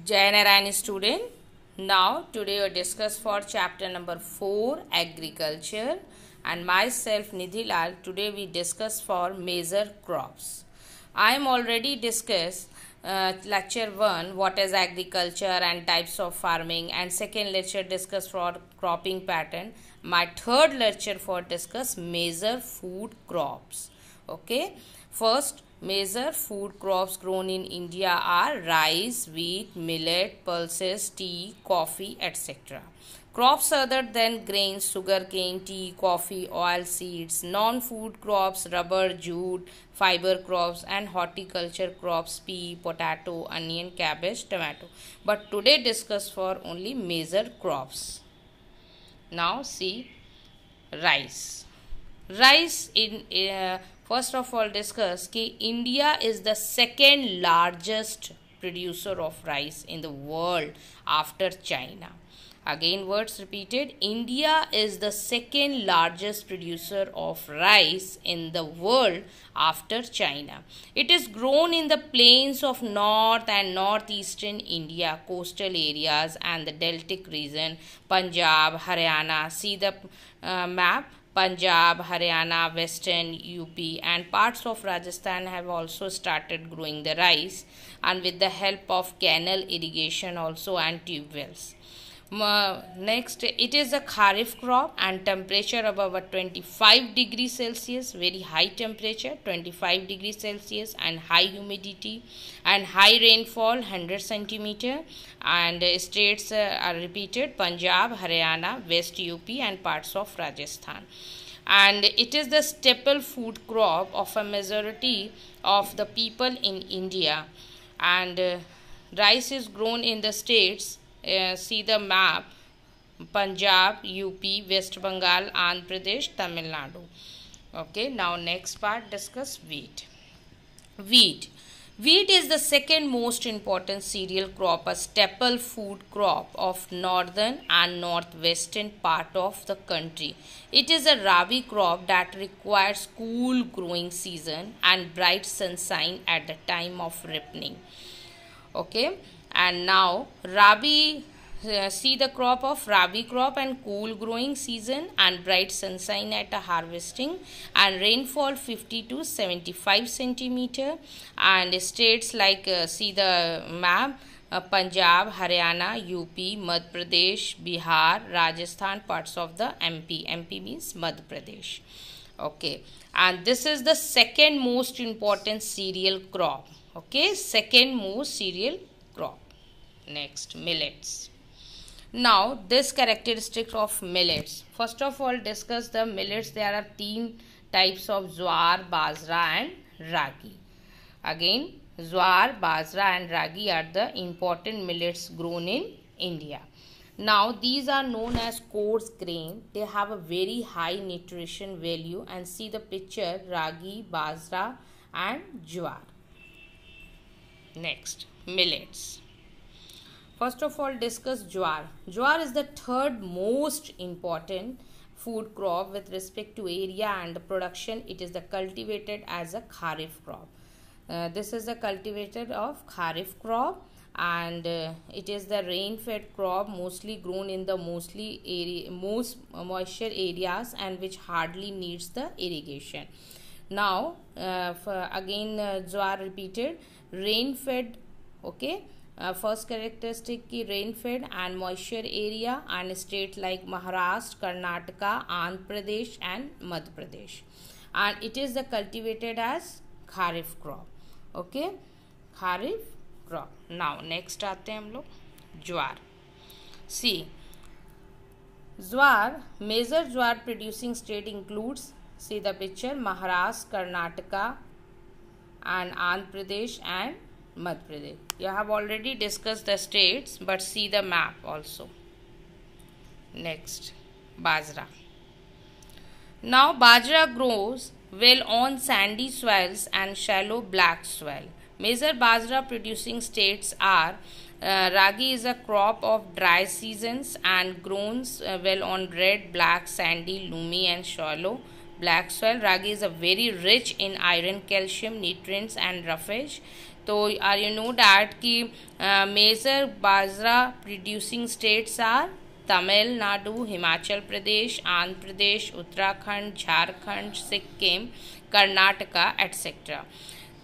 Jai Narayani student. Now today we discuss for chapter number 4 agriculture and myself Nidhi Lal. Today we discuss for major crops. I am already discussed lecture 1 what is agriculture and types of farming, and second lecture discuss for cropping pattern. My third lecture for discuss major food crops. Okay, first major food crops grown in India are rice, wheat, millet, pulses, tea, coffee, etc. Crops other than grains, sugarcane, tea, coffee, oil seeds, non-food crops, rubber, jute, fiber crops, and horticulture crops, pea, potato, onion, cabbage, tomato. But today discuss for only major crops. Now see rice. Rice in first of all discuss कि India is the second largest producer of rice in the world after China. Again words repeated, India is the second largest producer of rice in the world after China. It is grown in the plains of north and northeastern India, coastal areas and the deltic region, Punjab, Haryana. See the map. Punjab, Haryana, Western UP and parts of Rajasthan have also started growing the rice, and with the help of canal irrigation also and tube wells. Next, it is a kharif crop and temperature above 25 degrees Celsius, very high temperature 25 degrees Celsius, and high humidity and high rainfall 100 centimeter, and states are repeated Punjab, Haryana, West UP and parts of Rajasthan. And it is the staple food crop of a majority of the people in India, and rice is grown in the states. See the map: Punjab, UP, West Bengal, Andhra Pradesh, Tamil Nadu. Okay, now next part discuss wheat. Wheat is the second most important cereal crop, a staple food crop of northern and northwestern part of the country. It is a rabi crop that requires cool growing season and bright sunshine at the time of ripening. Okay, and now rabi, see the crop of rabi crop and cool growing season and bright sunshine at a harvesting, and rainfall 50 to 75 centimeter, and states like see the map: Punjab, Haryana, UP, Madhya Pradesh, Bihar, Rajasthan, parts of the MP. MP means Madhya Pradesh. Okay, and this is the second most important cereal crop. Okay, second most cereal crop. Next, millets. Now this characteristics of millets. First of all discuss the millets. There are three types of jowar, bajra and ragi. Again, jowar, bajra and ragi are the important millets grown in India. Now these are known as coarse grain. They have a very high nutrition value, and see the picture: ragi, bajra and jowar. Next, millets. First of all discuss jowar. Jowar is the third most important food crop with respect to area and production. It is the cultivated as a kharif crop. This is the cultivated of kharif crop, and it is the rain fed crop mostly grown in the most moisture areas and which hardly needs the irrigation. Now again jowar repeated, rain fed. Okay, first characteristic ki rain fed and moisture area, and state like Maharashtra, Karnataka, Andhra Pradesh and Madhya Pradesh, and it is the cultivated as kharif crop. Okay, kharif crop. Now next आते हैं हम लोग ज्वार. See, jowar, major jowar producing state includes, see the picture, Maharashtra, Karnataka and Andhra Pradesh and Madhya Pradesh. You have already discussed the states, but see the map also. Next, bajra. Now bajra grows well on sandy soils and shallow black soil. Major bajra producing states are ragi is a crop of dry seasons and grows well on red, black, sandy, loamy and shallow black soil. Ragi is a very rich in iron, calcium, nutrients and roughage. तो are you know that कि major bajra producing states are Tamil Nadu, Himachal Pradesh, Andhra Pradesh, Uttarakhand, Jharkhand, Sikkim, Karnataka et cetera.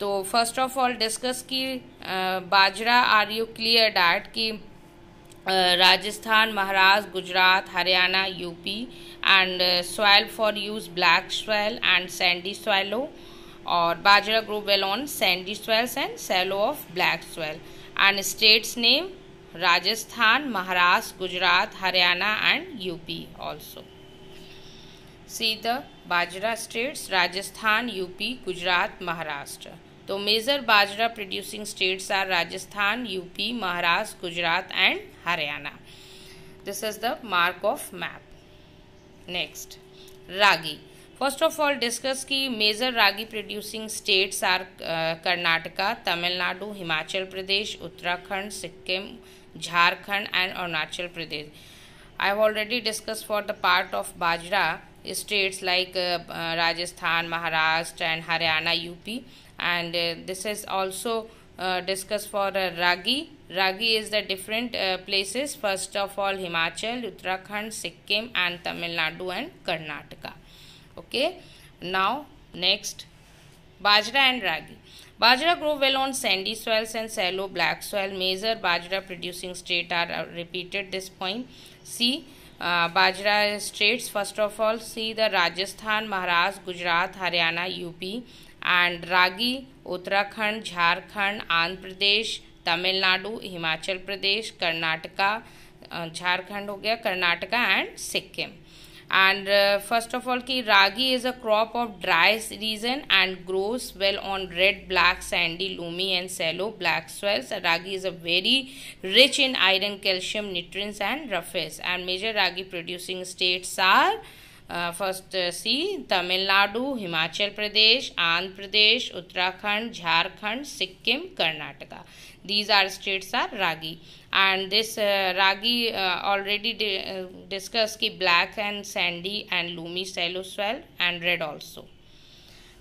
तो first of all discuss की bajra, are you clear that कि Rajasthan, Maharashtra, Gujarat, Haryana, UP and soil for use black soil and sandy swallow, or bajra grow well on sandy soils and shallow of black soil. And states name Rajasthan, Maharashtra, Gujarat, Haryana and UP also. See the bajra states Rajasthan, UP, Gujarat, Maharashtra. तो major bajra producing states are Rajasthan, UP, Maharashtra, Gujarat and Haryana. This is the mark of map. Next ragi. First of all discuss की major ragi producing states are Karnataka, Tamil Nadu, Himachal Pradesh, Uttarakhand, Sikkim, Jharkhand and Arunachal Pradesh. I have already discussed for the part of bajra states like Rajasthan, Maharashtra and Haryana, UP, and this is also discussed for ragi. Ragi is the different places. First of all Himachal, Uttarakhand, Sikkim and Tamil Nadu and Karnataka. Okay, now next bajra and ragi. Bajra grow well on sandy soils and shallow black soil. Major bajra producing state are repeated this point. See bajra states. First of all see the Rajasthan, Maharashtra, Gujarat, Haryana, UP, and ragi Uttarakhand, Jharkhand, Andhra Pradesh, Tamil Nadu, Himachal Pradesh, Karnataka, Jharkhand हो गया, Karnataka and Sikkim. And first of all ki ragi is a crop of dry region and grows well on red, black, sandy, loamy and shallow black soils. Ragi is a very rich in iron, calcium, nutrients and roughage. And major ragi producing states are first see Tamil Nadu, Himachal Pradesh, Andhra Pradesh, Uttarakhand, Jharkhand, Sikkim, Karnataka. These are states are ragi. And this ragi already discussed ki black and sandy and loamy shallow soil and red also.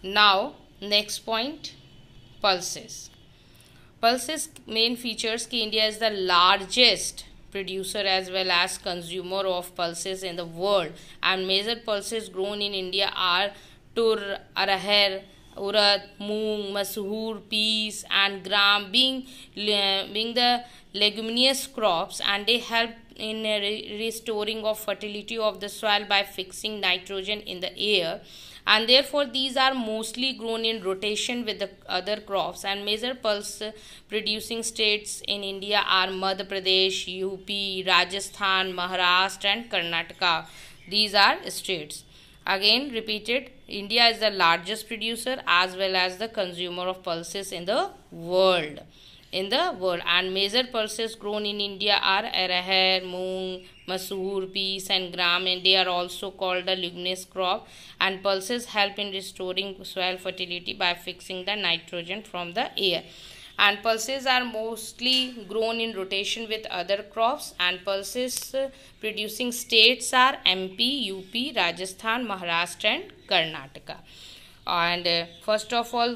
Now next point, pulses. Pulses main features ki India is the largest producer as well as consumer of pulses in the world, and major pulses grown in India are tur, arahar, urad, moong, masoor, peas and gram, being the leguminous crops, and they help in restoring of fertility of the soil by fixing nitrogen in the air, and therefore these are mostly grown in rotation with the other crops. And major pulse producing states in India are Madhya Pradesh, UP, Rajasthan, Maharashtra and Karnataka. These are states. Again repeated, India is the largest producer as well as the consumer of pulses in the world. And major pulses grown in India are arahar, moong, masoor, peas and gram, and they are also called the leguminous crop. And pulses help in restoring soil fertility by fixing the nitrogen from the air. And pulses are mostly grown in rotation with other crops. And pulses producing states are MP, UP, Rajasthan, Maharashtra and Karnataka. And first of all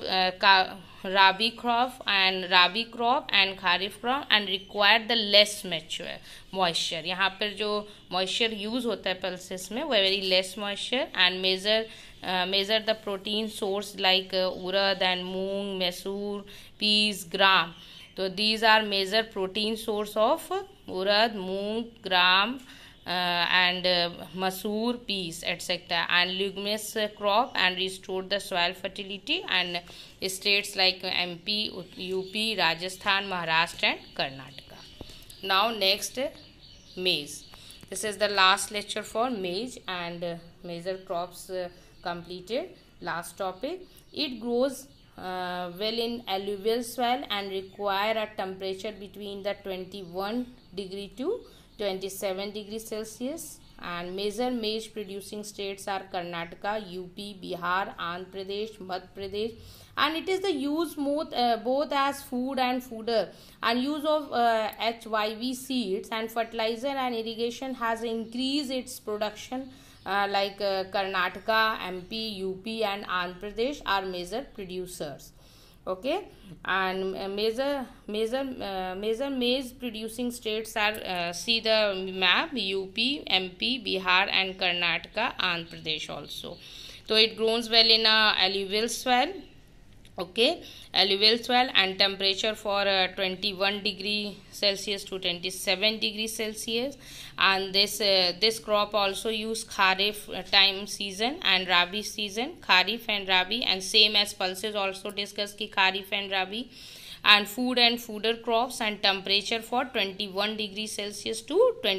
rabi crop and kharif crop and require the less moisture. यहाँ पर जो moisture use होता है pulses में वो very less moisture. And measure the protein source like urad and moong, masoor, peas, gram. So these are major protein source of urad, moong, gram and masoor, peas etc. and leguminous crop and restore the soil fertility. And states like MP, UP, Rajasthan, Maharashtra and Karnataka. Now next maize. This is the last lecture for maize and major crops completed. Last topic. It grows well in alluvial soil and require a temperature between the 21 degree to 27 degrees Celsius. And major maize producing states are Karnataka, UP, Bihar, Andhra Pradesh, Madhya Pradesh. And it is the use both as food and fodder. And use of HYV seeds and fertilizer and irrigation has increased its production. Like Karnataka, MP, UP and Andhra Pradesh are major producers. Okay, and major maize producing states are, see the map, UP, MP, Bihar and Karnataka, Andhra Pradesh also. So it grows well in a alluvial soil. Okay, alluvial soil, and temperature for 21 degree Celsius to 27 degrees Celsius. And this crop also use kharif time season and rabi season, kharif and rabi, and same as pulses also discussed ki kharif and rabi. And food and fooder crops, and temperature for 21 degrees Celsius to 20